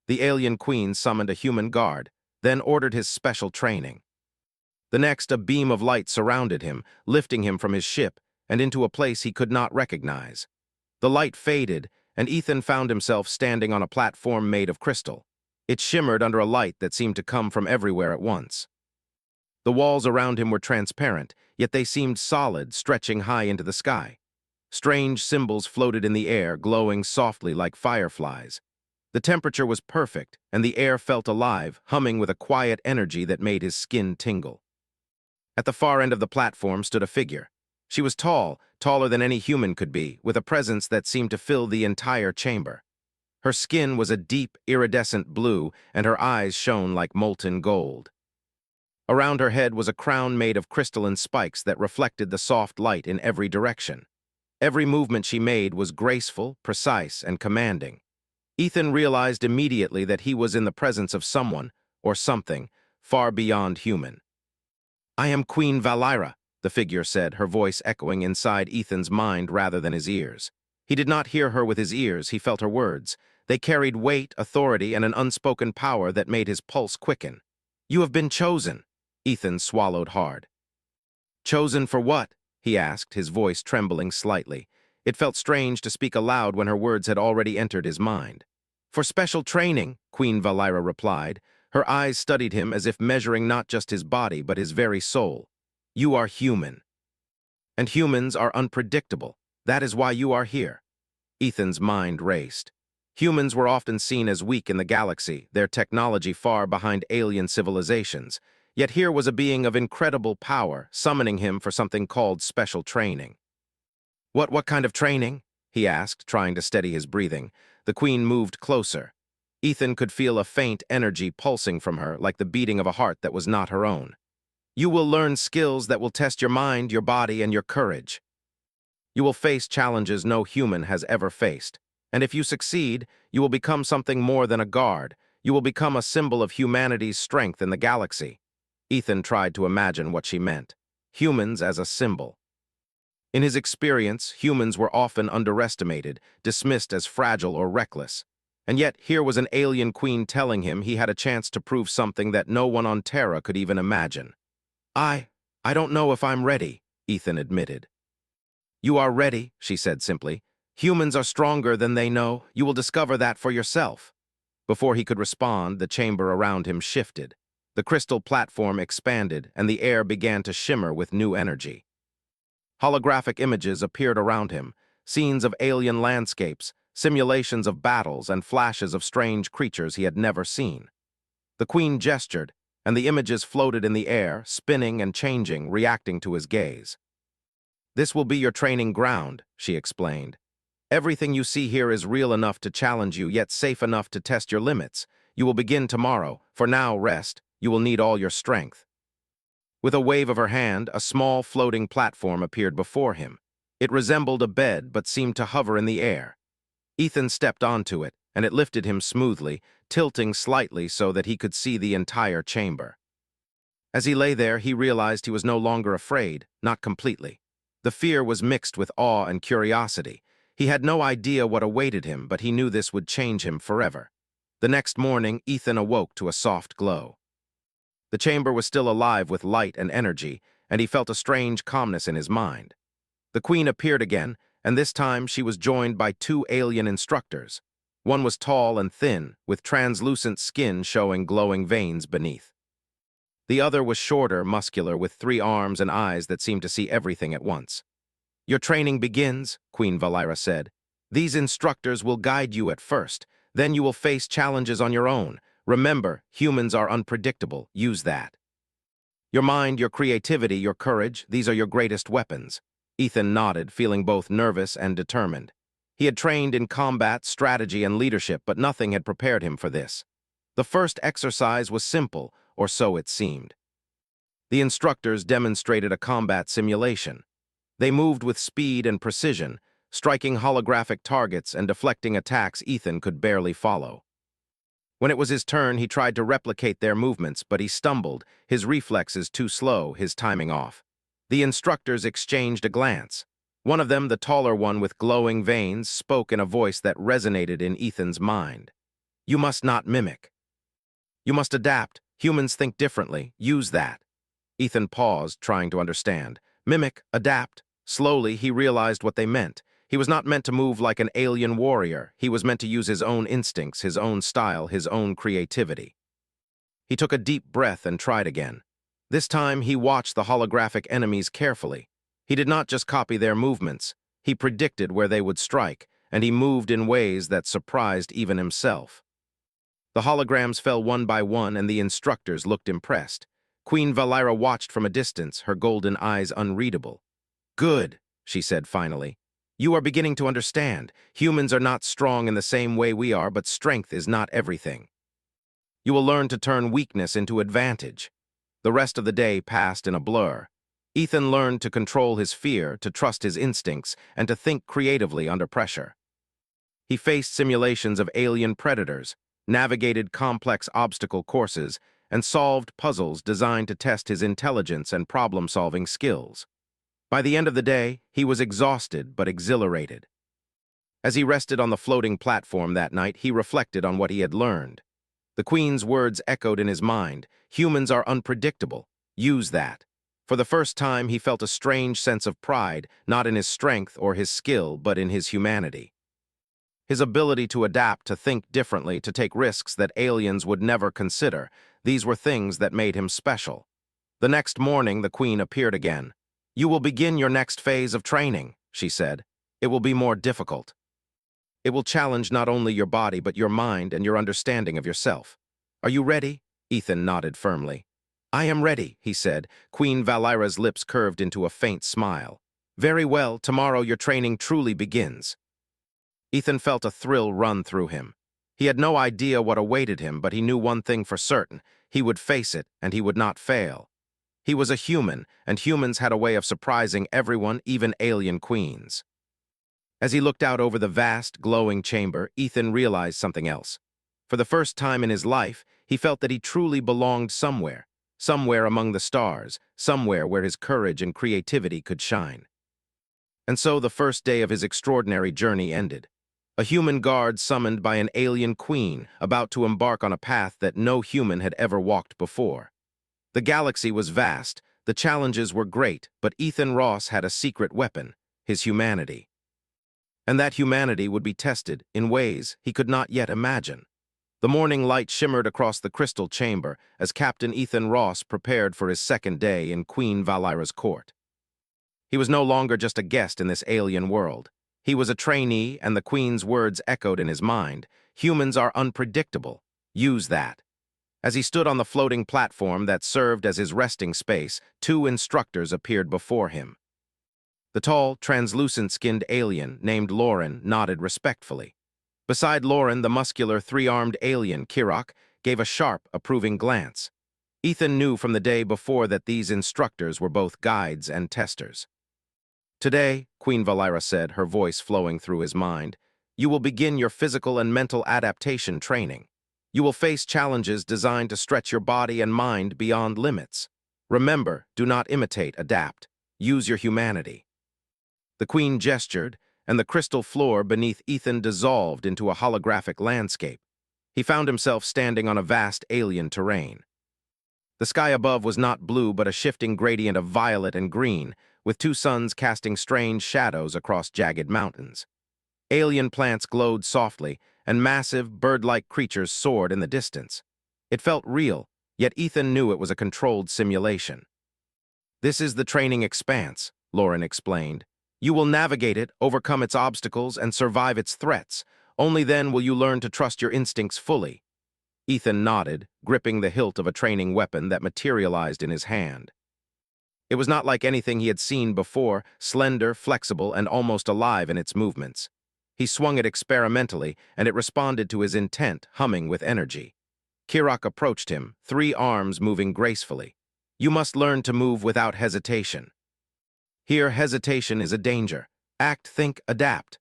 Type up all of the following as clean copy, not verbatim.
The alien queen summoned a human guard, then ordered his special training. The next, a beam of light surrounded him, lifting him from his ship and into a place he could not recognize. The light faded, and Ethan found himself standing on a platform made of crystal. It shimmered under a light that seemed to come from everywhere at once. The walls around him were transparent, yet they seemed solid, stretching high into the sky. Strange symbols floated in the air, glowing softly like fireflies. The temperature was perfect, and the air felt alive, humming with a quiet energy that made his skin tingle. At the far end of the platform stood a figure. She was tall, taller than any human could be, with a presence that seemed to fill the entire chamber. Her skin was a deep, iridescent blue, and her eyes shone like molten gold. Around her head was a crown made of crystalline spikes that reflected the soft light in every direction. Every movement she made was graceful, precise, and commanding. Ethan realized immediately that he was in the presence of someone, or something, far beyond human. "I am Queen Valira," the figure said, her voice echoing inside Ethan's mind rather than his ears. He did not hear her with his ears, he felt her words. They carried weight, authority, and an unspoken power that made his pulse quicken. "You have been chosen." Ethan swallowed hard. "Chosen for what?" he asked, his voice trembling slightly. It felt strange to speak aloud when her words had already entered his mind. "For special training," Queen Valira replied. Her eyes studied him as if measuring not just his body but his very soul. "You are human. And humans are unpredictable. That is why you are here." Ethan's mind raced. Humans were often seen as weak in the galaxy, their technology far behind alien civilizations. Yet here was a being of incredible power, summoning him for something called special training. What kind of training?" he asked, trying to steady his breathing. The queen moved closer. Ethan could feel a faint energy pulsing from her, like the beating of a heart that was not her own. "You will learn skills that will test your mind, your body, and your courage. You will face challenges no human has ever faced. And if you succeed, you will become something more than a guard. You will become a symbol of humanity's strength in the galaxy." Ethan tried to imagine what she meant. Humans as a symbol. In his experience, humans were often underestimated, dismissed as fragile or reckless. And yet here was an alien queen telling him he had a chance to prove something that no one on Terra could even imagine. I don't know if I'm ready," Ethan admitted. "You are ready," she said simply. "Humans are stronger than they know. You will discover that for yourself." Before he could respond, the chamber around him shifted. The crystal platform expanded, and the air began to shimmer with new energy. Holographic images appeared around him, scenes of alien landscapes, simulations of battles, and flashes of strange creatures he had never seen. The queen gestured, and the images floated in the air, spinning and changing, reacting to his gaze. "This will be your training ground," she explained. "Everything you see here is real enough to challenge you, yet safe enough to test your limits. You will begin tomorrow. For now, rest. You will need all your strength." With a wave of her hand, a small floating platform appeared before him. It resembled a bed but seemed to hover in the air. Ethan stepped onto it, and it lifted him smoothly, tilting slightly so that he could see the entire chamber. As he lay there, he realized he was no longer afraid, not completely. The fear was mixed with awe and curiosity. He had no idea what awaited him, but he knew this would change him forever. The next morning, Ethan awoke to a soft glow. The chamber was still alive with light and energy, and he felt a strange calmness in his mind. The queen appeared again, and this time she was joined by two alien instructors. One was tall and thin, with translucent skin showing glowing veins beneath. The other was shorter, muscular, with 3 arms and eyes that seemed to see everything at once. "Your training begins," Queen Valira said. "These instructors will guide you at first. Then you will face challenges on your own. Remember, humans are unpredictable. Use that. Your mind, your creativity, your courage, these are your greatest weapons." Ethan nodded, feeling both nervous and determined. He had trained in combat, strategy, and leadership, but nothing had prepared him for this. The first exercise was simple, or so it seemed. The instructors demonstrated a combat simulation. They moved with speed and precision, striking holographic targets and deflecting attacks Ethan could barely follow. When it was his turn, he tried to replicate their movements, but he stumbled, his reflexes too slow, his timing off. The instructors exchanged a glance. One of them, the taller one with glowing veins, spoke in a voice that resonated in Ethan's mind. You must not mimic. You must adapt. Humans think differently. Use that. Ethan paused, trying to understand. Mimic, adapt. Slowly, he realized what they meant. He was not meant to move like an alien warrior. He was meant to use his own instincts, his own style, his own creativity. He took a deep breath and tried again. This time, he watched the holographic enemies carefully. He did not just copy their movements. He predicted where they would strike, and he moved in ways that surprised even himself. The holograms fell one by one, and the instructors looked impressed. Queen Valira watched from a distance, her golden eyes unreadable. Good, she said finally. You are beginning to understand. Humans are not strong in the same way we are, but strength is not everything. You will learn to turn weakness into advantage. The rest of the day passed in a blur. Ethan learned to control his fear, to trust his instincts, and to think creatively under pressure. He faced simulations of alien predators, navigated complex obstacle courses, and solved puzzles designed to test his intelligence and problem-solving skills. By the end of the day, he was exhausted but exhilarated. As he rested on the floating platform that night, he reflected on what he had learned. The Queen's words echoed in his mind. Humans are unpredictable. Use that. For the first time, he felt a strange sense of pride, not in his strength or his skill, but in his humanity. His ability to adapt, to think differently, to take risks that aliens would never consider, these were things that made him special. The next morning, the Queen appeared again. You will begin your next phase of training, she said. It will be more difficult. It will challenge not only your body, but your mind and your understanding of yourself. Are you ready? Ethan nodded firmly. I am ready, he said. Queen Valira's lips curved into a faint smile. Very well, tomorrow your training truly begins. Ethan felt a thrill run through him. He had no idea what awaited him, but he knew one thing for certain. He would face it, and he would not fail. He was a human, and humans had a way of surprising everyone, even alien queens. As he looked out over the vast, glowing chamber, Ethan realized something else. For the first time in his life, he felt that he truly belonged somewhere among the stars, somewhere where his courage and creativity could shine. And so the first day of his extraordinary journey ended. A human guard summoned by an alien queen, about to embark on a path that no human had ever walked before. The galaxy was vast, the challenges were great, but Ethan Ross had a secret weapon, his humanity. And that humanity would be tested in ways he could not yet imagine. The morning light shimmered across the crystal chamber as Captain Ethan Ross prepared for his second day in Queen Valira's court. He was no longer just a guest in this alien world. He was a trainee, and the Queen's words echoed in his mind. Humans are unpredictable. Use that. As he stood on the floating platform that served as his resting space, two instructors appeared before him. The tall, translucent-skinned alien, named Lauren, nodded respectfully. Beside Lauren, the muscular, three-armed alien, Kirok, gave a sharp, approving glance. Ethan knew from the day before that these instructors were both guides and testers. Today, Queen Valira said, her voice flowing through his mind, you will begin your physical and mental adaptation training. You will face challenges designed to stretch your body and mind beyond limits. Remember, do not imitate, adapt. Use your humanity. The Queen gestured, and the crystal floor beneath Ethan dissolved into a holographic landscape. He found himself standing on a vast alien terrain. The sky above was not blue, but a shifting gradient of violet and green, with two suns casting strange shadows across jagged mountains. Alien plants glowed softly, and massive, bird-like creatures soared in the distance. It felt real, yet Ethan knew it was a controlled simulation. This is the training expanse, Lauren explained. You will navigate it, overcome its obstacles, and survive its threats. Only then will you learn to trust your instincts fully. Ethan nodded, gripping the hilt of a training weapon that materialized in his hand. It was not like anything he had seen before, slender, flexible, and almost alive in its movements. He swung it experimentally, and it responded to his intent, humming with energy. Kirok approached him, three arms moving gracefully. You must learn to move without hesitation. Here, hesitation is a danger. Act, think, adapt.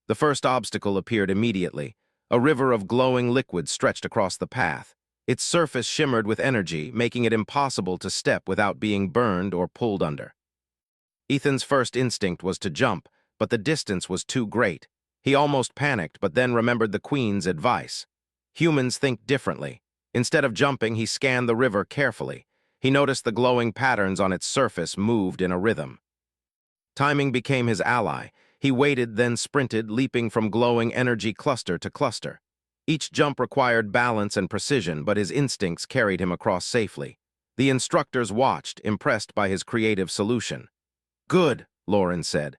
The first obstacle appeared immediately. A river of glowing liquid stretched across the path. Its surface shimmered with energy, making it impossible to step without being burned or pulled under. Ethan's first instinct was to jump, but the distance was too great. He almost panicked, but then remembered the Queen's advice. Humans think differently. Instead of jumping, he scanned the river carefully. He noticed the glowing patterns on its surface moved in a rhythm. Timing became his ally. He waited, then sprinted, leaping from glowing energy cluster to cluster. Each jump required balance and precision, but his instincts carried him across safely. The instructors watched, impressed by his creative solution. "Good," Lauren said.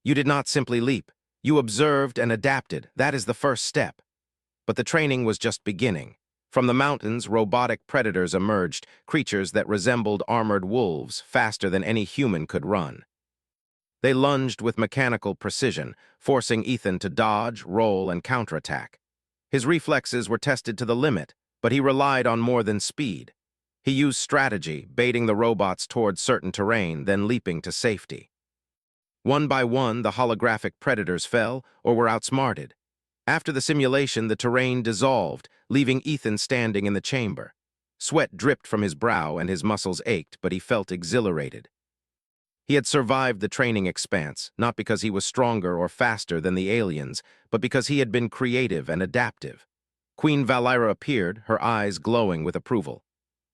"You did not simply leap. You observed and adapted. That is the first step." But the training was just beginning. From the mountains, robotic predators emerged, creatures that resembled armored wolves, faster than any human could run. They lunged with mechanical precision, forcing Ethan to dodge, roll, and counterattack. His reflexes were tested to the limit, but he relied on more than speed. He used strategy, baiting the robots toward certain terrain, then leaping to safety. One by one, the holographic predators fell or were outsmarted. After the simulation, the terrain dissolved, leaving Ethan standing in the chamber. Sweat dripped from his brow and his muscles ached, but he felt exhilarated. He had survived the training expanse, not because he was stronger or faster than the aliens, but because he had been creative and adaptive. Queen Valira appeared, her eyes glowing with approval.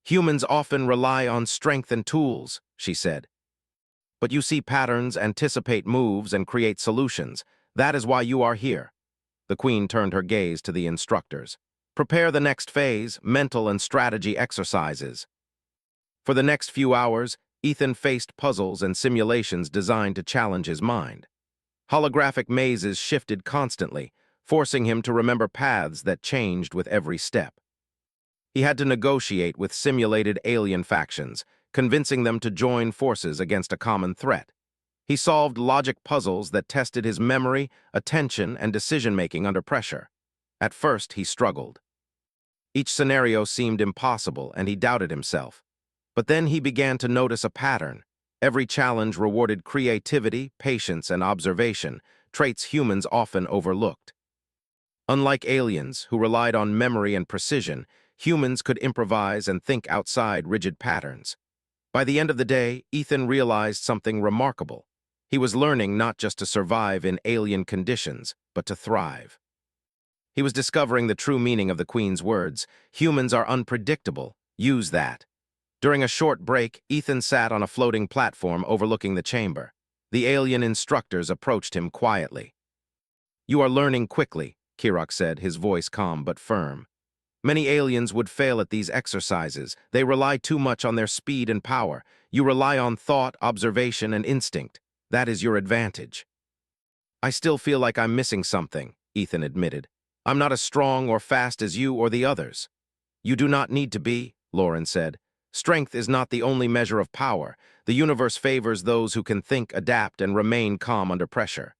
"Humans often rely on strength and tools," she said. "But you see patterns, anticipate moves, and create solutions. That is why you are here." The Queen turned her gaze to the instructors. "Prepare the next phase, mental and strategy exercises." For the next few hours, Ethan faced puzzles and simulations designed to challenge his mind. Holographic mazes shifted constantly, forcing him to remember paths that changed with every step. He had to negotiate with simulated alien factions, convincing them to join forces against a common threat. He solved logic puzzles that tested his memory, attention, and decision-making under pressure. At first, he struggled. Each scenario seemed impossible, and he doubted himself. But then he began to notice a pattern. Every challenge rewarded creativity, patience, and observation, traits humans often overlooked. Unlike aliens, who relied on memory and precision, humans could improvise and think outside rigid patterns. By the end of the day, Ethan realized something remarkable. He was learning not just to survive in alien conditions, but to thrive. He was discovering the true meaning of the Queen's words: "Humans are unpredictable. Use that." During a short break, Ethan sat on a floating platform overlooking the chamber. The alien instructors approached him quietly. "You are learning quickly," Kirok said, his voice calm but firm. "Many aliens would fail at these exercises. They rely too much on their speed and power. You rely on thought, observation, and instinct. That is your advantage." "I still feel like I'm missing something," Ethan admitted. "I'm not as strong or fast as you or the others." "You do not need to be," Lauren said. "Strength is not the only measure of power. The universe favors those who can think, adapt, and remain calm under pressure."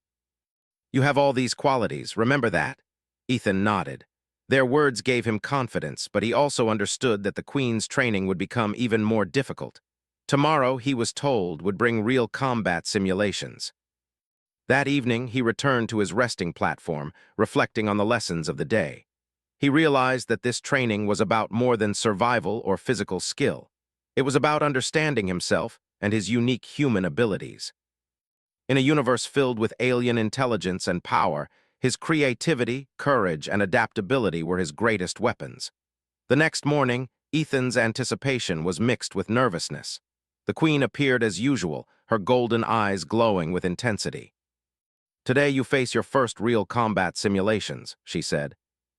"You have all these qualities, remember that?" Ethan nodded. Their words gave him confidence, but he also understood that the Queen's training would become even more difficult. Tomorrow, he was told, would bring real combat simulations. That evening, he returned to his resting platform, reflecting on the lessons of the day. He realized that this training was about more than survival or physical skill. It was about understanding himself and his unique human abilities. In a universe filled with alien intelligence and power, his creativity, courage, and adaptability were his greatest weapons. The next morning, Ethan's anticipation was mixed with nervousness. The Queen appeared as usual, her golden eyes glowing with intensity. "Today you face your first real combat simulations," she said.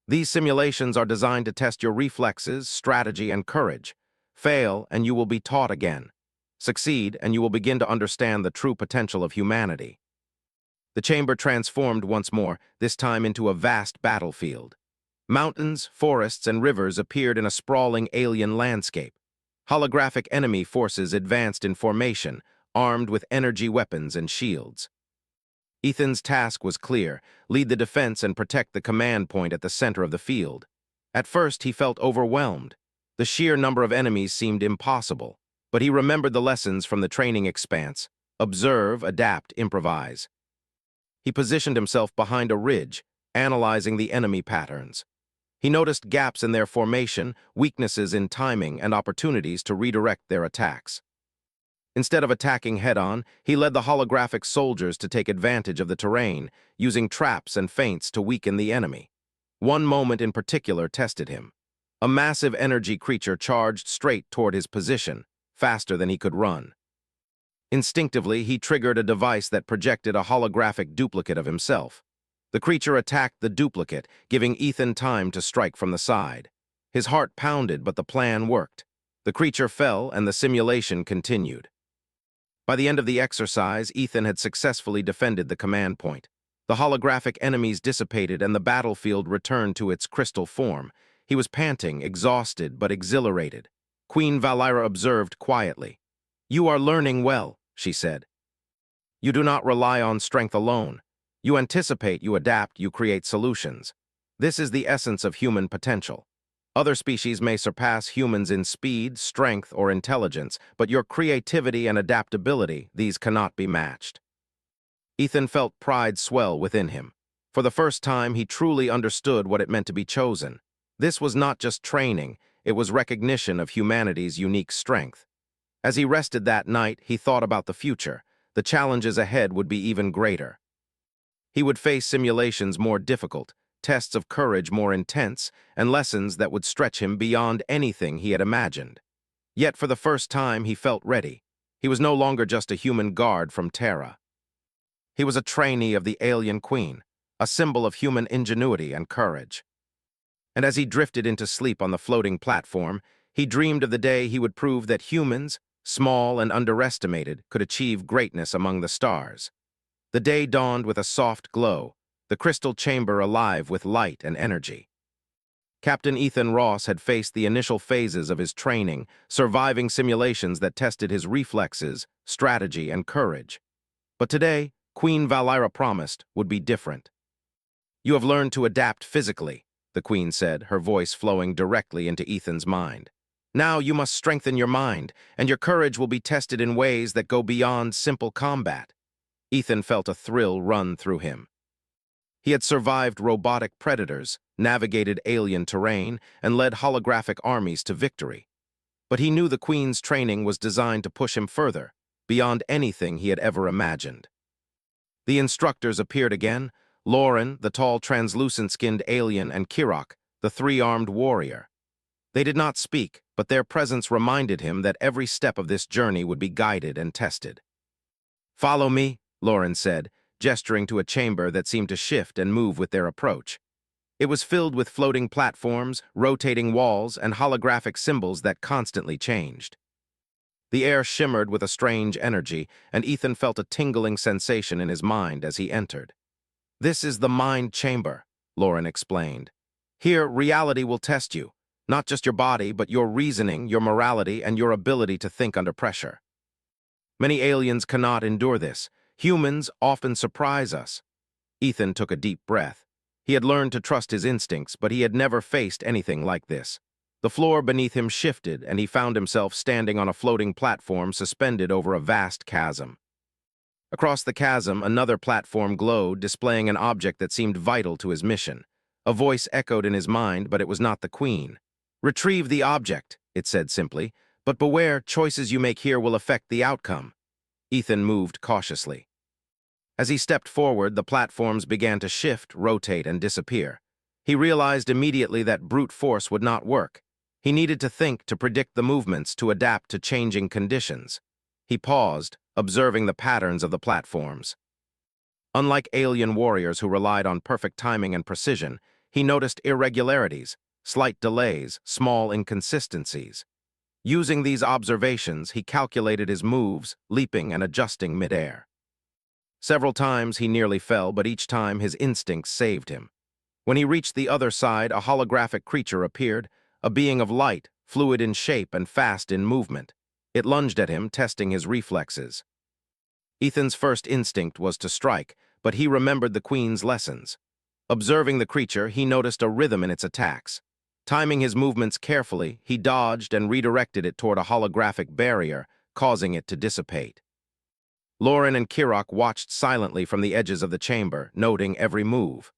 "These simulations are designed to test your reflexes, strategy, and courage. Fail, and you will be taught again. Succeed, and you will begin to understand the true potential of humanity." The chamber transformed once more, this time into a vast battlefield. Mountains, forests, and rivers appeared in a sprawling alien landscape. Holographic enemy forces advanced in formation, armed with energy weapons and shields. Ethan's task was clear: lead the defense and protect the command point at the center of the field. At first, he felt overwhelmed. The sheer number of enemies seemed impossible, but he remembered the lessons from the training expanse: observe, adapt, improvise. He positioned himself behind a ridge, analyzing the enemy patterns. He noticed gaps in their formation, weaknesses in timing, and opportunities to redirect their attacks. Instead of attacking head-on, he led the holographic soldiers to take advantage of the terrain, using traps and feints to weaken the enemy. One moment in particular tested him. A massive energy creature charged straight toward his position, faster than he could run. Instinctively, he triggered a device that projected a holographic duplicate of himself. The creature attacked the duplicate, giving Ethan time to strike from the side. His heart pounded, but the plan worked. The creature fell, and the simulation continued. By the end of the exercise, Ethan had successfully defended the command point. The holographic enemies dissipated, and the battlefield returned to its crystal form. He was panting, exhausted, but exhilarated. Queen Valira observed quietly. "You are learning well," she said. "You do not rely on strength alone. You anticipate, you adapt, you create solutions. This is the essence of human potential. Other species may surpass humans in speed, strength, or intelligence, but your creativity and adaptability, these cannot be matched." Ethan felt pride swell within him. For the first time, he truly understood what it meant to be chosen. This was not just training, it was recognition of humanity's unique strength. As he rested that night, he thought about the future. The challenges ahead would be even greater. He would face simulations more difficult, tests of courage more intense, and lessons that would stretch him beyond anything he had imagined. Yet for the first time, he felt ready. He was no longer just a human guard from Terra. He was a trainee of the alien queen, a symbol of human ingenuity and courage. And as he drifted into sleep on the floating platform, he dreamed of the day he would prove that humans, small and underestimated, could achieve greatness among the stars. The day dawned with a soft glow, the crystal chamber alive with light and energy. Captain Ethan Ross had faced the initial phases of his training, surviving simulations that tested his reflexes, strategy, and courage. But today, Queen Valira promised, would be different. "You have learned to adapt physically," the Queen said, her voice flowing directly into Ethan's mind. "Now you must strengthen your mind, and your courage will be tested in ways that go beyond simple combat." Ethan felt a thrill run through him. He had survived robotic predators, navigated alien terrain, and led holographic armies to victory. But he knew the Queen's training was designed to push him further, beyond anything he had ever imagined. The instructors appeared again, Lauren, the tall translucent-skinned alien, and Kirok, the three-armed warrior. They did not speak, but their presence reminded him that every step of this journey would be guided and tested. "Follow me," Lauren said, gesturing to a chamber that seemed to shift and move with their approach. It was filled with floating platforms, rotating walls, and holographic symbols that constantly changed. The air shimmered with a strange energy, and Ethan felt a tingling sensation in his mind as he entered. "This is the mind chamber," Lauren explained. "Here, reality will test you, not just your body, but your reasoning, your morality, and your ability to think under pressure. Many aliens cannot endure this. Humans often surprise us." Ethan took a deep breath. He had learned to trust his instincts, but he had never faced anything like this. The floor beneath him shifted, and he found himself standing on a floating platform suspended over a vast chasm. Across the chasm, another platform glowed, displaying an object that seemed vital to his mission. A voice echoed in his mind, but it was not the Queen. "Retrieve the object," it said simply, "but beware, choices you make here will affect the outcome." Ethan moved cautiously. As he stepped forward, the platforms began to shift, rotate, and disappear. He realized immediately that brute force would not work. He needed to think, to predict the movements, to adapt to changing conditions. He paused, observing the patterns of the platforms. Unlike alien warriors who relied on perfect timing and precision, he noticed irregularities, slight delays, small inconsistencies. Using these observations, he calculated his moves, leaping and adjusting midair. Several times he nearly fell, but each time his instincts saved him. When he reached the other side, a holographic creature appeared, a being of light, fluid in shape and fast in movement. It lunged at him, testing his reflexes. Ethan's first instinct was to strike, but he remembered the Queen's lessons. Observing the creature, he noticed a rhythm in its attacks. Timing his movements carefully, he dodged and redirected it toward a holographic barrier, causing it to dissipate. Lauren and Kirok watched silently from the edges of the chamber, noting every move.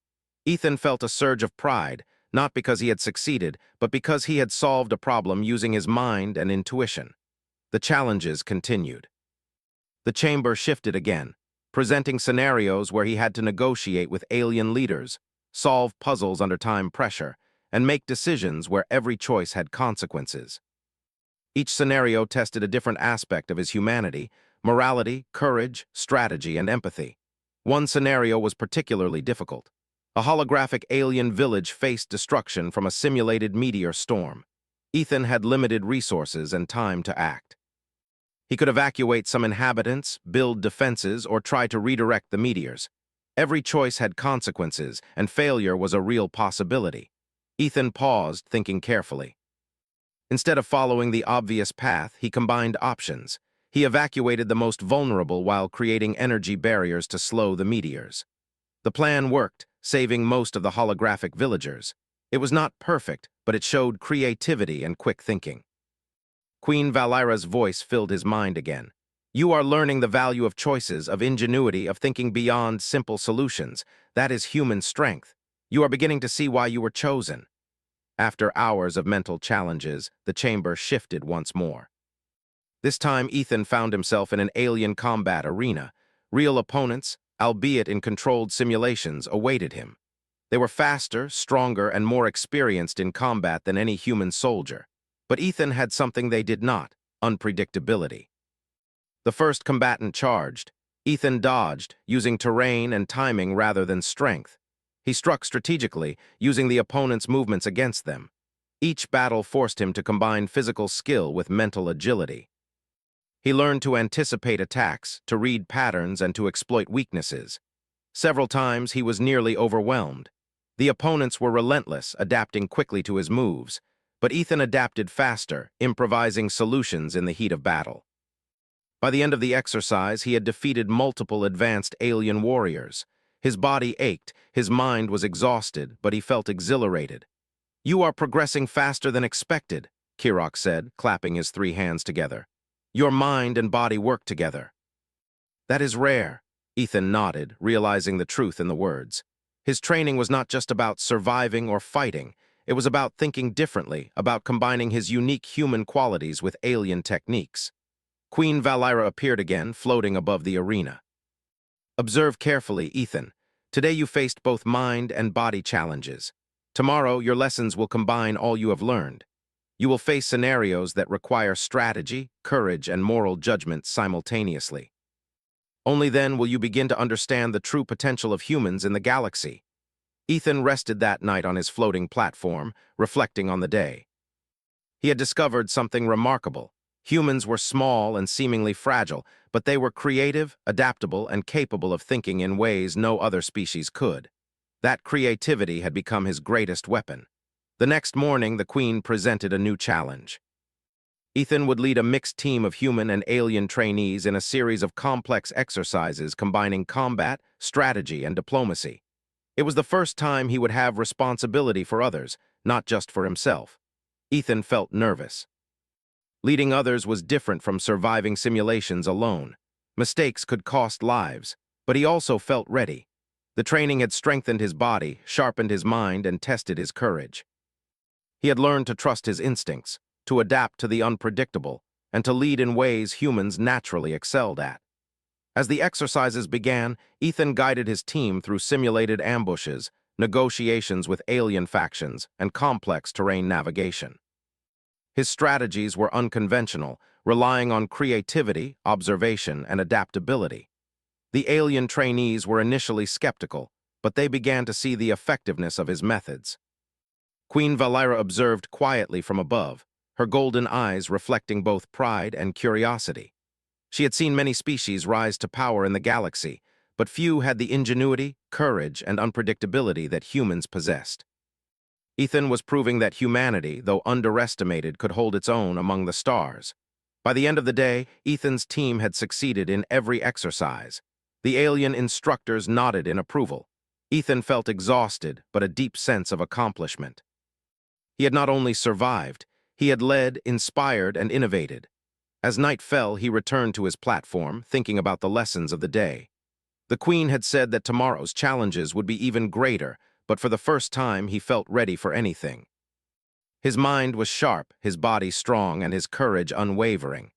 Ethan felt a surge of pride, not because he had succeeded, but because he had solved a problem using his mind and intuition. The challenges continued. The chamber shifted again, presenting scenarios where he had to negotiate with alien leaders, solve puzzles under time pressure, and make decisions where every choice had consequences. Each scenario tested a different aspect of his humanity: morality, courage, strategy, and empathy. One scenario was particularly difficult. A holographic alien village faced destruction from a simulated meteor storm. Ethan had limited resources and time to act. He could evacuate some inhabitants, build defenses, or try to redirect the meteors. Every choice had consequences, and failure was a real possibility. Ethan paused, thinking carefully. Instead of following the obvious path, he combined options. He evacuated the most vulnerable while creating energy barriers to slow the meteors. The plan worked, saving most of the holographic villagers. It was not perfect, but it showed creativity and quick thinking. Queen Valira's voice filled his mind again. "You are learning the value of choices, of ingenuity, of thinking beyond simple solutions. That is human strength. You are beginning to see why you were chosen." After hours of mental challenges, the chamber shifted once more. This time, Ethan found himself in an alien combat arena. Real opponents, albeit in controlled simulations, awaited him. They were faster, stronger, and more experienced in combat than any human soldier. But Ethan had something they did not: unpredictability. The first combatant charged. Ethan dodged, using terrain and timing rather than strength. He struck strategically, using the opponent's movements against them. Each battle forced him to combine physical skill with mental agility. He learned to anticipate attacks, to read patterns, and to exploit weaknesses. Several times he was nearly overwhelmed. The opponents were relentless, adapting quickly to his moves. But Ethan adapted faster, improvising solutions in the heat of battle. By the end of the exercise, he had defeated multiple advanced alien warriors. His body ached, his mind was exhausted, but he felt exhilarated. "You are progressing faster than expected," Kirok said, clapping his 3 hands together. "Your mind and body work together." "That is rare," Ethan nodded, realizing the truth in the words. His training was not just about surviving or fighting. It was about thinking differently, about combining his unique human qualities with alien techniques. Queen Valira appeared again, floating above the arena. "Observe carefully, Ethan. Today you faced both mind and body challenges. Tomorrow, your lessons will combine all you have learned. You will face scenarios that require strategy, courage, and moral judgment simultaneously. Only then will you begin to understand the true potential of humans in the galaxy." Ethan rested that night on his floating platform, reflecting on the day. He had discovered something remarkable. Humans were small and seemingly fragile, but they were creative, adaptable, and capable of thinking in ways no other species could. That creativity had become his greatest weapon. The next morning, the Queen presented a new challenge. Ethan would lead a mixed team of human and alien trainees in a series of complex exercises combining combat, strategy, and diplomacy. It was the first time he would have responsibility for others, not just for himself. Ethan felt nervous. Leading others was different from surviving simulations alone. Mistakes could cost lives, but he also felt ready. The training had strengthened his body, sharpened his mind, and tested his courage. He had learned to trust his instincts, to adapt to the unpredictable, and to lead in ways humans naturally excelled at. As the exercises began, Ethan guided his team through simulated ambushes, negotiations with alien factions, and complex terrain navigation. His strategies were unconventional, relying on creativity, observation, and adaptability. The alien trainees were initially skeptical, but they began to see the effectiveness of his methods. Queen Valira observed quietly from above, her golden eyes reflecting both pride and curiosity. She had seen many species rise to power in the galaxy, but few had the ingenuity, courage, and unpredictability that humans possessed. Ethan was proving that humanity, though underestimated, could hold its own among the stars. By the end of the day, Ethan's team had succeeded in every exercise. The alien instructors nodded in approval. Ethan felt exhausted, but a deep sense of accomplishment. He had not only survived, he had led, inspired, and innovated. As night fell, he returned to his platform, thinking about the lessons of the day. The Queen had said that tomorrow's challenges would be even greater, but for the first time he felt ready for anything. His mind was sharp, his body strong, and his courage unwavering.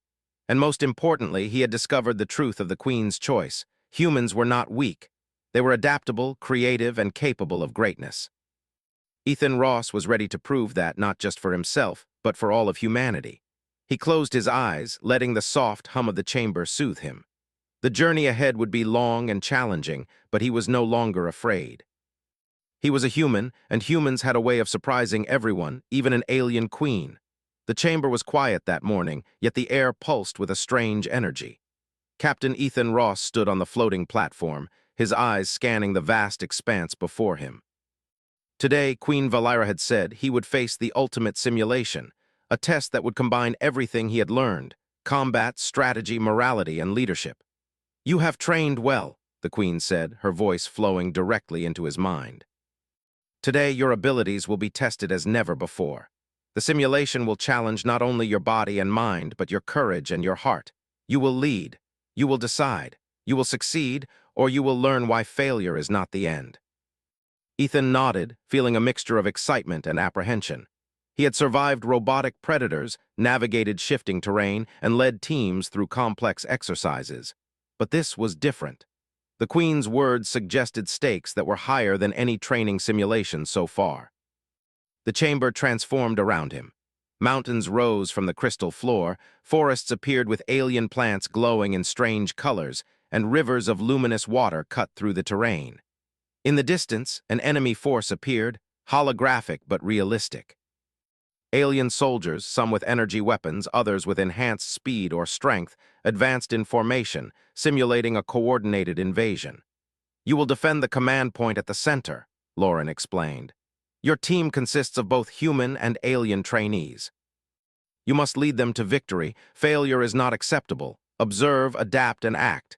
And most importantly, he had discovered the truth of the Queen's choice. Humans were not weak. They were adaptable, creative, and capable of greatness. Ethan Ross was ready to prove that not just for himself, but for all of humanity. He closed his eyes, letting the soft hum of the chamber soothe him. The journey ahead would be long and challenging, but he was no longer afraid. He was a human, and humans had a way of surprising everyone, even an alien queen. The chamber was quiet that morning, yet the air pulsed with a strange energy. Captain Ethan Ross stood on the floating platform, his eyes scanning the vast expanse before him. Today, Queen Valera had said he would face the ultimate simulation, a test that would combine everything he had learned: combat, strategy, morality, and leadership. "You have trained well," the Queen said, her voice flowing directly into his mind. "Today, your abilities will be tested as never before. The simulation will challenge not only your body and mind, but your courage and your heart. You will lead. You will decide. You will succeed, or you will learn why failure is not the end." Ethan nodded, feeling a mixture of excitement and apprehension. He had survived robotic predators, navigated shifting terrain, and led teams through complex exercises. But this was different. The Queen's words suggested stakes that were higher than any training simulation so far. The chamber transformed around him. Mountains rose from the crystal floor, forests appeared with alien plants glowing in strange colors, and rivers of luminous water cut through the terrain. In the distance, an enemy force appeared, holographic but realistic. Alien soldiers, some with energy weapons, others with enhanced speed or strength, advanced in formation, simulating a coordinated invasion. "You will defend the command point at the center," Lauren explained. "Your team consists of both human and alien trainees. You must lead them to victory. Failure is not acceptable. Observe, adapt, and act."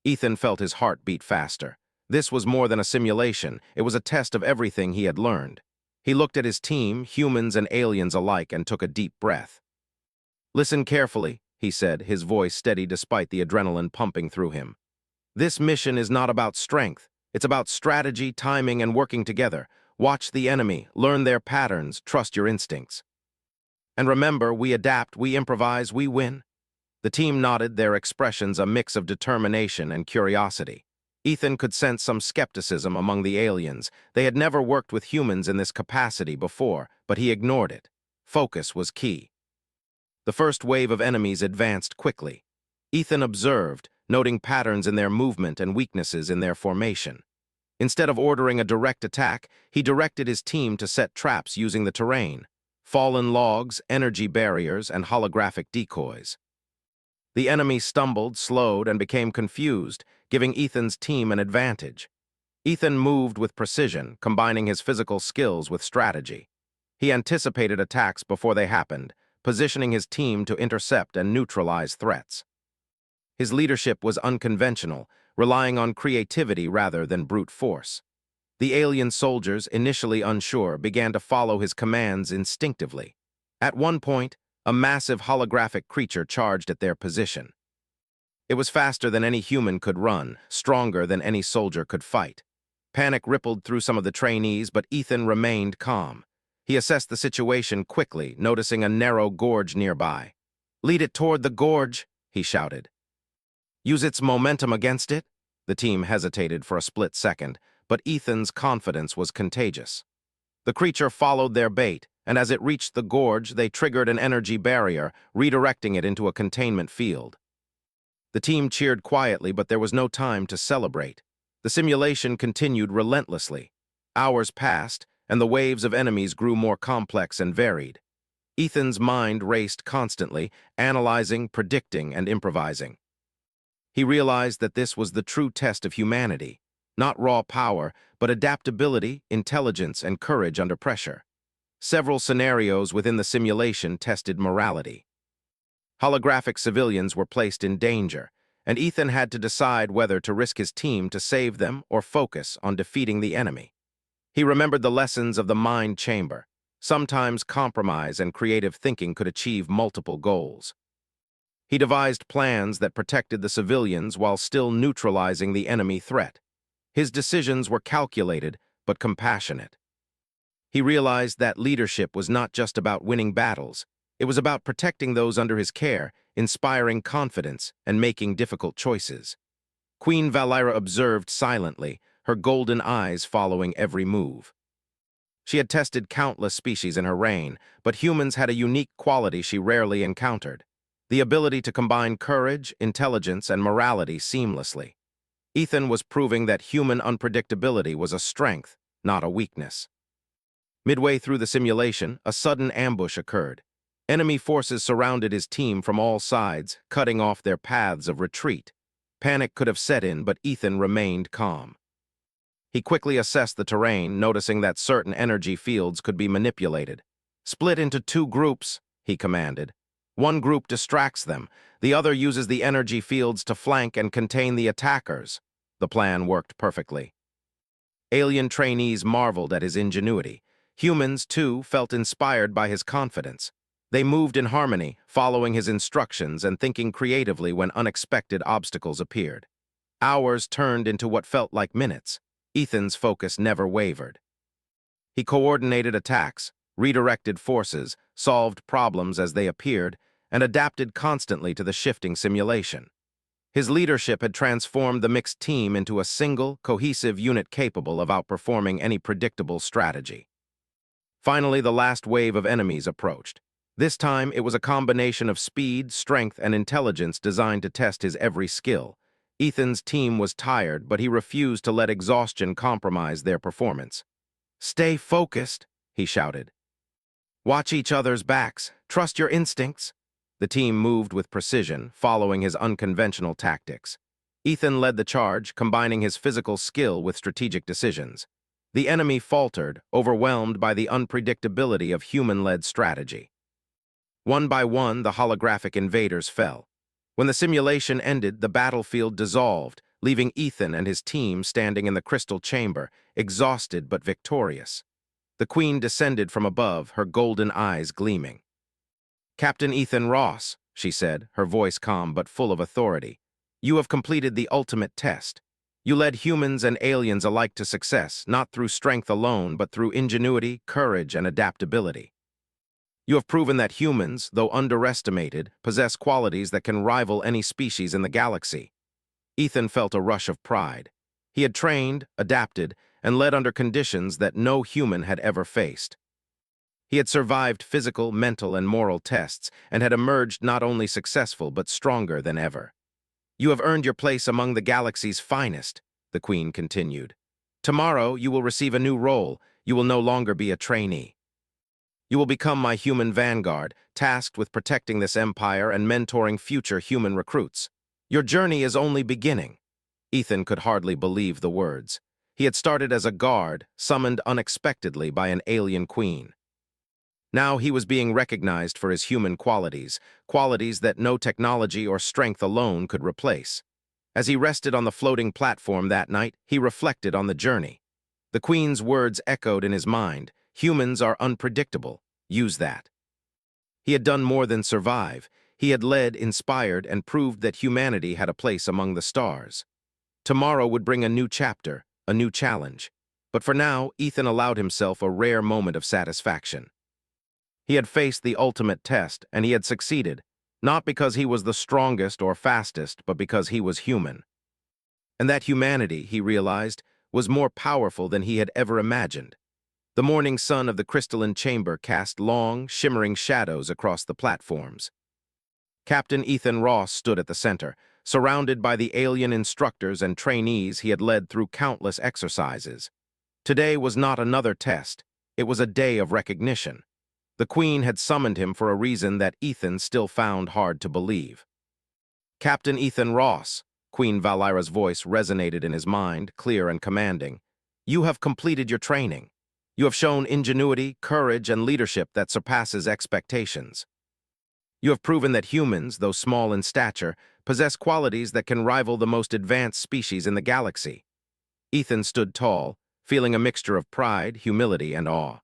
Ethan felt his heart beat faster. This was more than a simulation. It was a test of everything he had learned. He looked at his team, humans and aliens alike, and took a deep breath. "Listen carefully," he said, his voice steady despite the adrenaline pumping through him. "This mission is not about strength. It's about strategy, timing, and working together. Watch the enemy, learn their patterns, trust your instincts. And remember, we adapt, we improvise, we win." The team nodded, their expressions a mix of determination and curiosity. Ethan could sense some skepticism among the aliens. They had never worked with humans in this capacity before, but he ignored it. Focus was key. The first wave of enemies advanced quickly. Ethan observed, noting patterns in their movement and weaknesses in their formation. Instead of ordering a direct attack, he directed his team to set traps using the terrain: fallen logs, energy barriers, and holographic decoys. The enemy stumbled, slowed, and became confused, giving Ethan's team an advantage. Ethan moved with precision, combining his physical skills with strategy. He anticipated attacks before they happened, positioning his team to intercept and neutralize threats. His leadership was unconventional, relying on creativity rather than brute force. The alien soldiers, initially unsure, began to follow his commands instinctively. At one point, a massive holographic creature charged at their position. It was faster than any human could run, stronger than any soldier could fight. Panic rippled through some of the trainees, but Ethan remained calm. He assessed the situation quickly, noticing a narrow gorge nearby. "Lead it toward the gorge," he shouted. "Use its momentum against it?" The team hesitated for a split second, but Ethan's confidence was contagious. The creature followed their bait, and as it reached the gorge, they triggered an energy barrier, redirecting it into a containment field. The team cheered quietly, but there was no time to celebrate. The simulation continued relentlessly. Hours passed, and the waves of enemies grew more complex and varied. Ethan's mind raced constantly, analyzing, predicting, and improvising. He realized that this was the true test of humanity, not raw power, but adaptability, intelligence, and courage under pressure. Several scenarios within the simulation tested morality. Holographic civilians were placed in danger, and Ethan had to decide whether to risk his team to save them or focus on defeating the enemy. He remembered the lessons of the mind chamber. Sometimes compromise and creative thinking could achieve multiple goals. He devised plans that protected the civilians while still neutralizing the enemy threat. His decisions were calculated but compassionate. He realized that leadership was not just about winning battles. It was about protecting those under his care, inspiring confidence, and making difficult choices. Queen Valira observed silently, her golden eyes following every move. She had tested countless species in her reign, but humans had a unique quality she rarely encountered: the ability to combine courage, intelligence, and morality seamlessly. Ethan was proving that human unpredictability was a strength, not a weakness. Midway through the simulation, a sudden ambush occurred. Enemy forces surrounded his team from all sides, cutting off their paths of retreat. Panic could have set in, but Ethan remained calm. He quickly assessed the terrain, noticing that certain energy fields could be manipulated. "Split into two groups," he commanded. "One group distracts them. The other uses the energy fields to flank and contain the attackers." The plan worked perfectly. Alien trainees marveled at his ingenuity. Humans, too, felt inspired by his confidence. They moved in harmony, following his instructions and thinking creatively when unexpected obstacles appeared. Hours turned into what felt like minutes. Ethan's focus never wavered. He coordinated attacks, redirected forces, solved problems as they appeared, and adapted constantly to the shifting simulation. His leadership had transformed the mixed team into a single, cohesive unit capable of outperforming any predictable strategy. Finally, the last wave of enemies approached. This time, it was a combination of speed, strength, and intelligence designed to test his every skill. Ethan's team was tired, but he refused to let exhaustion compromise their performance. "Stay focused," he shouted. "Watch each other's backs. Trust your instincts." The team moved with precision, following his unconventional tactics. Ethan led the charge, combining his physical skill with strategic decisions. The enemy faltered, overwhelmed by the unpredictability of human-led strategy. One by one, the holographic invaders fell. When the simulation ended, the battlefield dissolved, leaving Ethan and his team standing in the crystal chamber, exhausted but victorious. The Queen descended from above, her golden eyes gleaming. "Captain Ethan Ross," she said, her voice calm but full of authority, "you have completed the ultimate test. You led humans and aliens alike to success, not through strength alone, but through ingenuity, courage, and adaptability. You have proven that humans, though underestimated, possess qualities that can rival any species in the galaxy." Ethan felt a rush of pride. He had trained, adapted, and led under conditions that no human had ever faced. He had survived physical, mental, and moral tests, and had emerged not only successful but stronger than ever. "You have earned your place among the galaxy's finest," the Queen continued. "Tomorrow, you will receive a new role. You will no longer be a trainee. You will become my human vanguard, tasked with protecting this empire and mentoring future human recruits. Your journey is only beginning." Ethan could hardly believe the words. He had started as a guard, summoned unexpectedly by an alien queen. Now he was being recognized for his human qualities, qualities that no technology or strength alone could replace. As he rested on the floating platform that night, he reflected on the journey. The Queen's words echoed in his mind: "Humans are unpredictable. Use that." He had done more than survive. He had led, inspired, and proved that humanity had a place among the stars. Tomorrow would bring a new chapter, a new challenge. But for now, Ethan allowed himself a rare moment of satisfaction. He had faced the ultimate test, and he had succeeded, not because he was the strongest or fastest, but because he was human. And that humanity, he realized, was more powerful than he had ever imagined. The morning sun of the crystalline chamber cast long, shimmering shadows across the platforms. Captain Ethan Ross stood at the center, surrounded by the alien instructors and trainees he had led through countless exercises. Today was not another test. It was a day of recognition. The Queen had summoned him for a reason that Ethan still found hard to believe. "Captain Ethan Ross," Queen Valira's voice resonated in his mind, clear and commanding. "You have completed your training. You have shown ingenuity, courage, and leadership that surpasses expectations. You have proven that humans, though small in stature, possess qualities that can rival the most advanced species in the galaxy." Ethan stood tall, feeling a mixture of pride, humility, and awe.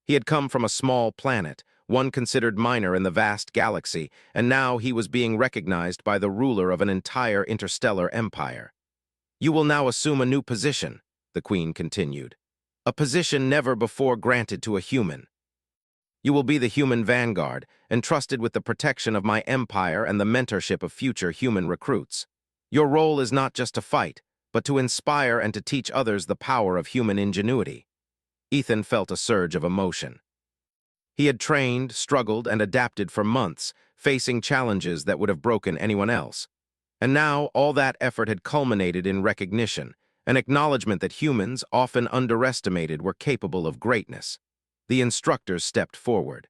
He had come from a small planet, one considered minor in the vast galaxy, and now he was being recognized by the ruler of an entire interstellar empire. "You will now assume a new position," the Queen continued. "A position never before granted to a human. You will be the human vanguard, entrusted with the protection of my empire and the mentorship of future human recruits. Your role is not just to fight, but to inspire and to teach others the power of human ingenuity. Ethan felt a surge of emotion. He had trained, struggled, and adapted for months, facing challenges that would have broken anyone else. And now, all that effort had culminated in recognition, an acknowledgement that humans, often underestimated, were capable of greatness. The instructors stepped forward.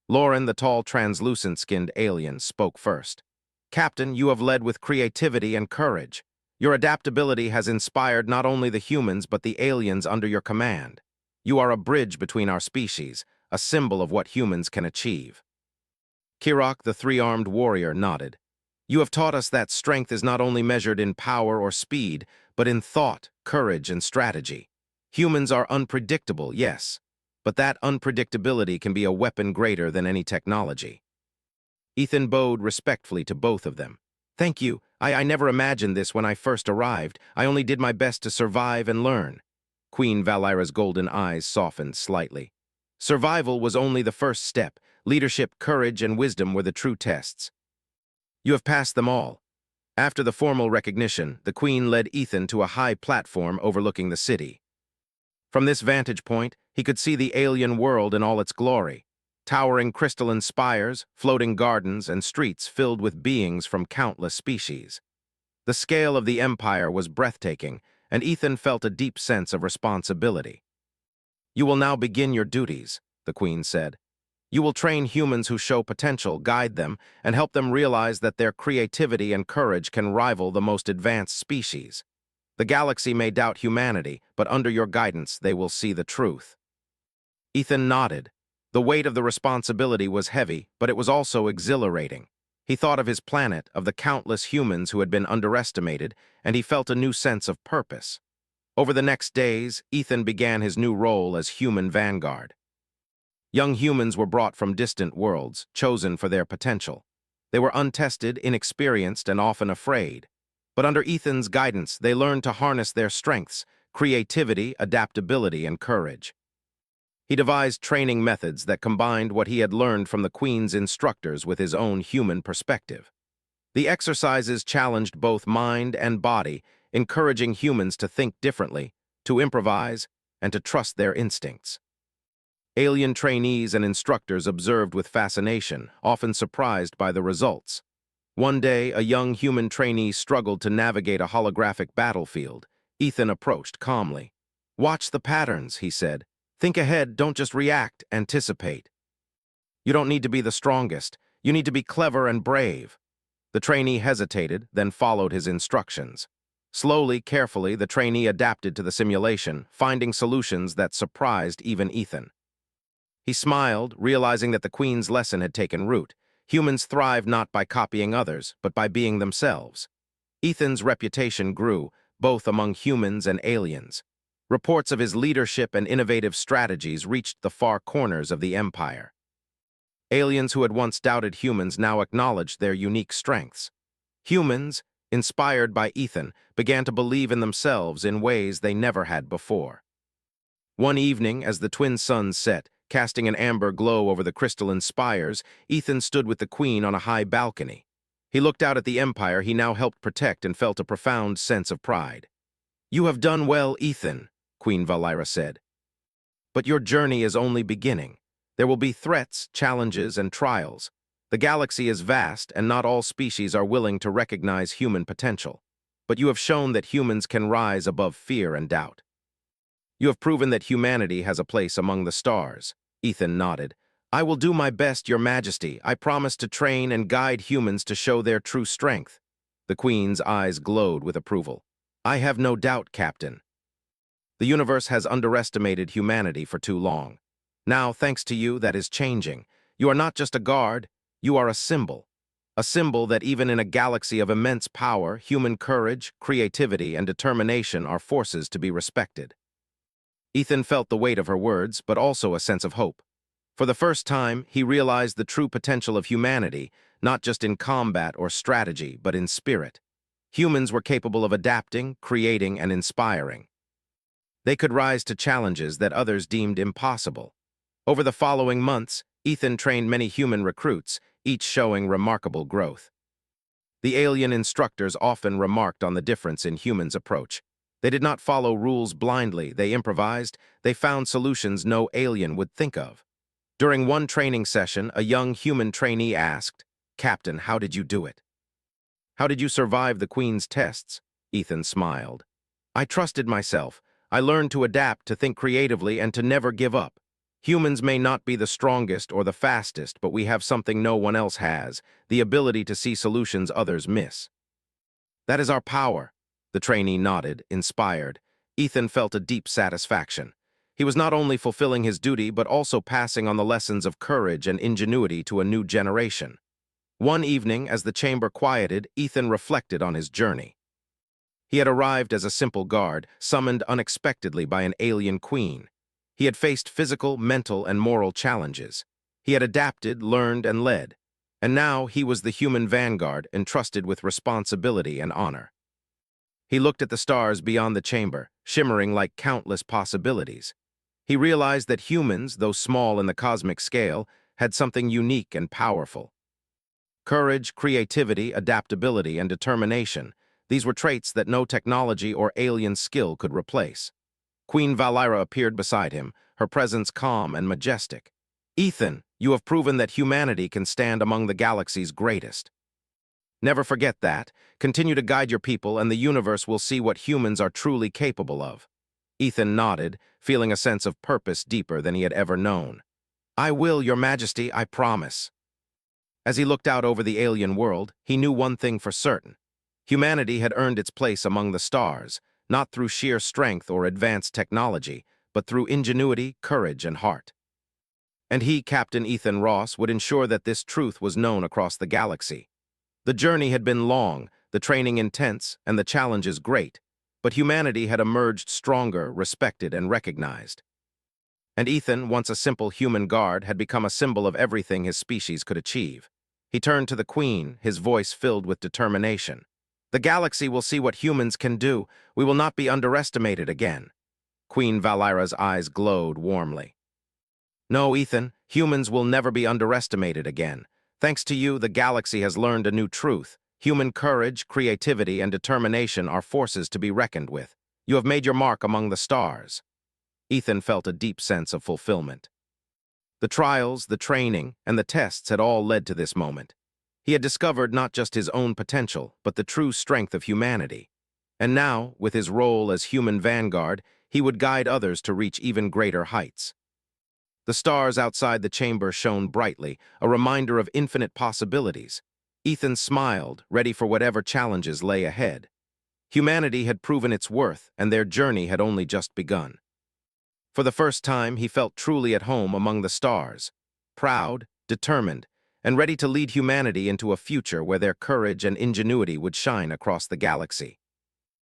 Lauren, the tall, translucent-skinned alien, spoke first. "Captain, you have led with creativity and courage. Your adaptability has inspired not only the humans but the aliens under your command. You are a bridge between our species, a symbol of what humans can achieve." Kirok, the three-armed warrior, nodded. "You have taught us that strength is not only measured in power or speed, but in thought, courage, and strategy. Humans are unpredictable, yes, but that unpredictability can be a weapon greater than any technology." Ethan bowed respectfully to both of them. "Thank you. I never imagined this when I first arrived. I only did my best to survive and learn." Queen Valira's golden eyes softened slightly. "Survival was only the first step. Leadership, courage, and wisdom were the true tests. You have passed them all." After the formal recognition, the Queen led Ethan to a high platform overlooking the city. From this vantage point, he could see the alien world in all its glory. Towering crystalline spires, floating gardens, and streets filled with beings from countless species. The scale of the empire was breathtaking, and Ethan felt a deep sense of responsibility. "You will now begin your duties," the Queen said. "You will train humans who show potential, guide them, and help them realize that their creativity and courage can rival the most advanced species. The galaxy may doubt humanity, but under your guidance they will see the truth." Ethan nodded. The weight of the responsibility was heavy, but it was also exhilarating. He thought of his planet, of the countless humans who had been underestimated, and he felt a new sense of purpose. Over the next days, Ethan began his new role as human vanguard. Young humans were brought from distant worlds, chosen for their potential. They were untested, inexperienced, and often afraid. But under Ethan's guidance, they learned to harness their strengths, creativity, adaptability, and courage. He devised training methods that combined what he had learned from the Queen's instructors with his own human perspective. The exercises challenged both mind and body, encouraging humans to think differently, to improvise, and to trust their instincts. Alien trainees and instructors observed with fascination, often surprised by the results. One day, a young human trainee struggled to navigate a holographic battlefield. Ethan approached calmly. "Watch the patterns," he said. "Think ahead, don't just react, anticipate. You don't need to be the strongest. You need to be clever and brave." The trainee hesitated, then followed his instructions. Slowly, carefully, the trainee adapted to the simulation, finding solutions that surprised even Ethan. He smiled, realizing that the Queen's lesson had taken root. Humans thrive not by copying others, but by being themselves. Ethan's reputation grew, both among humans and aliens. Reports of his leadership and innovative strategies reached the far corners of the Empire. Aliens who had once doubted humans now acknowledged their unique strengths. Humans, inspired by Ethan, began to believe in themselves in ways they never had before. One evening, as the twin suns set, casting an amber glow over the crystalline spires, Ethan stood with the Queen on a high balcony. He looked out at the Empire he now helped protect and felt a profound sense of pride. "You have done well, Ethan," Queen Valira said. "But your journey is only beginning. There will be threats, challenges, and trials. The galaxy is vast, and not all species are willing to recognize human potential. But you have shown that humans can rise above fear and doubt. You have proven that humanity has a place among the stars." Ethan nodded. "I will do my best, Your Majesty. I promise to train and guide humans to show their true strength." The Queen's eyes glowed with approval. "I have no doubt, Captain. The universe has underestimated humanity for too long. Now, thanks to you, that is changing. You are not just a guard, you are a symbol. A symbol that even in a galaxy of immense power, human courage, creativity, and determination are forces to be respected." Ethan felt the weight of her words, but also a sense of hope. For the first time, he realized the true potential of humanity, not just in combat or strategy, but in spirit. Humans were capable of adapting, creating, and inspiring. They could rise to challenges that others deemed impossible. Over the following months, Ethan trained many human recruits, each showing remarkable growth. The alien instructors often remarked on the difference in humans' approach. They did not follow rules blindly, they improvised, they found solutions no alien would think of. During one training session, a young human trainee asked, "Captain, how did you do it? How did you survive the Queen's tests?" Ethan smiled. "I trusted myself. I learned to adapt, to think creatively, and to never give up. Humans may not be the strongest or the fastest, but we have something no one else has, the ability to see solutions others miss." "That is our power." The trainee nodded, inspired. Ethan felt a deep satisfaction. He was not only fulfilling his duty, but also passing on the lessons of courage and ingenuity to a new generation. One evening, as the chamber quieted, Ethan reflected on his journey. He had arrived as a simple guard, summoned unexpectedly by an alien queen. He had faced physical, mental, and moral challenges. He had adapted, learned, and led. And now he was the human vanguard, entrusted with responsibility and honor. He looked at the stars beyond the chamber, shimmering like countless possibilities. He realized that humans, though small in the cosmic scale, had something unique and powerful. Courage, creativity, adaptability, and determination. These were traits that no technology or alien skill could replace. Queen Valira appeared beside him, her presence calm and majestic. "Ethan, you have proven that humanity can stand among the galaxy's greatest. Never forget that. Continue to guide your people, and the universe will see what humans are truly capable of." Ethan nodded, feeling a sense of purpose deeper than he had ever known. "I will, Your Majesty, I promise." As he looked out over the alien world, he knew one thing for certain. Humanity had earned its place among the stars, not through sheer strength or advanced technology, but through ingenuity, courage, and heart. And he, Captain Ethan Ross, would ensure that this truth was known across the galaxy. The journey had been long, the training intense, and the challenges great, but humanity had emerged stronger, respected, and recognized. And Ethan, once a simple human guard, had become a symbol of everything his species could achieve. He turned to the Queen, his voice filled with determination. "The galaxy will see what humans can do. We will not be underestimated again." Queen Valira's eyes glowed warmly. "No, Ethan, humans will never be underestimated again. Thanks to you, the galaxy has learned a new truth. Human courage, creativity, and determination are forces to be reckoned with. You have made your mark among the stars." Ethan felt a deep sense of fulfillment. The trials, the training, and the tests had all led to this moment. He had discovered not just his own potential, but the true strength of humanity. And now, with his role as human vanguard, he would guide others to reach even greater heights. The stars outside the chamber shone brightly, a reminder of infinite possibilities. Ethan smiled, ready for whatever challenges lay ahead. Humanity had proven its worth, and their journey had only just begun. For the first time, he felt truly at home among the stars, proud, determined, and ready to lead humanity into a future where their courage and ingenuity would shine across the galaxy.